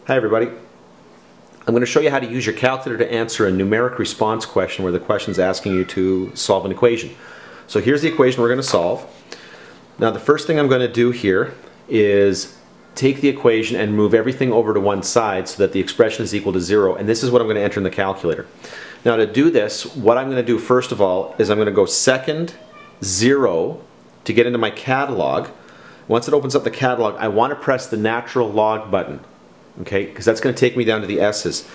Hi everybody. I'm going to show you how to use your calculator to answer a numeric response question where the question is asking you to solve an equation. So here's the equation we're going to solve. Now the first thing I'm going to do here is take the equation and move everything over to one side so that the expression is equal to 0, and this is what I'm going to enter in the calculator. Now to do this, what I'm going to do first of all is I'm going to go second 0 to get into my catalog. Once it opens up the catalog, I want to press the natural log button. Okay, because that's going to take me down to the S's.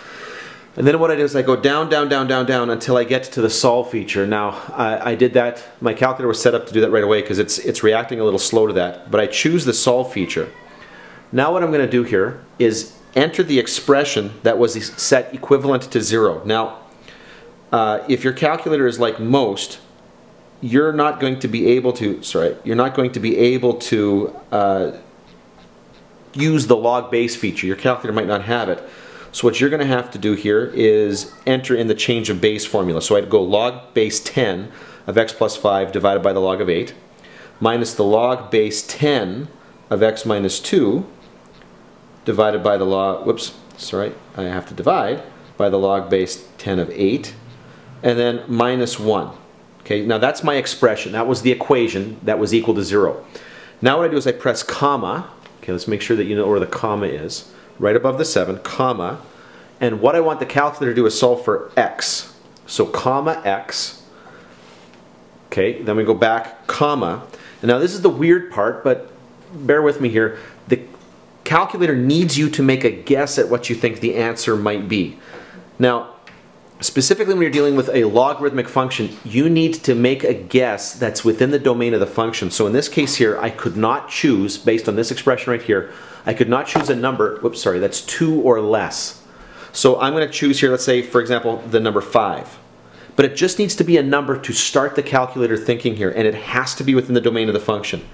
And then what I do is I go down, down, down, down, down until I get to the solve feature. Now, I did that, my calculator was set up to do that right away because it's reacting a little slow to that, but I choose the solve feature. Now what I'm going to do here is enter the expression that was set equivalent to 0. Now, if your calculator is like most, you're not going to be able to, use the log base feature. Your calculator might not have it. So what you're going to have to do here is enter in the change of base formula. So I'd go log base 10 of x plus 5 divided by the log of 8 minus the log base 10 of x minus 2 divided by the log, I have to divide by the log base 10 of 8 and then minus 1. Okay, now that's my expression. That was the equation that was equal to 0. Now what I do is I press comma. Okay, let's make sure that you know where the comma is. Right above the 7, comma. And what I want the calculator to do is solve for x. So comma x. Okay, then we go back, comma. And now this is the weird part, but bear with me here. The calculator needs you to make a guess at what you think the answer might be. Now, specifically when you're dealing with a logarithmic function, you need to make a guess that's within the domain of the function. So in this case here, I could not choose, based on this expression right here, I could not choose a number, that's 2 or less. So I'm going to choose here, let's say, for example, the number 5. But it just needs to be a number to start the calculator thinking here, and it has to be within the domain of the function.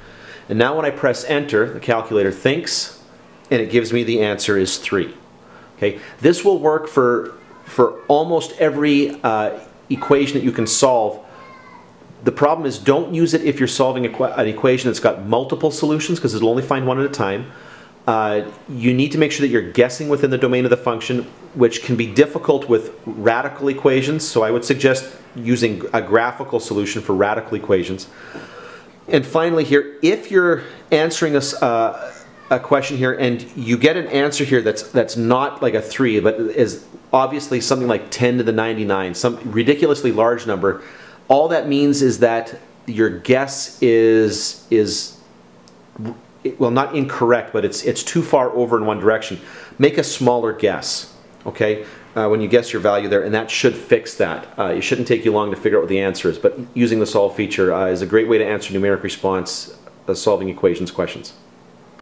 And now when I press enter, the calculator thinks, and it gives me the answer is 3. Okay, this will work for almost every equation that you can solve. The problem is don't use it if you're solving an equation that's got multiple solutions because it'll only find one at a time. You need to make sure that you're guessing within the domain of the function, which can be difficult with radical equations, so I would suggest using a graphical solution for radical equations. And finally here, if you're answering a question here and you get an answer here that's not like a 3 but is obviously something like 10 to the 99, some ridiculously large number, all that means is that your guess is well, not incorrect, but it's too far over in one direction. Make a smaller guess, okay, when you guess your value there, and that should fix that. It shouldn't take you long to figure out what the answer is, but using the solve feature is a great way to answer numeric response solving equations questions.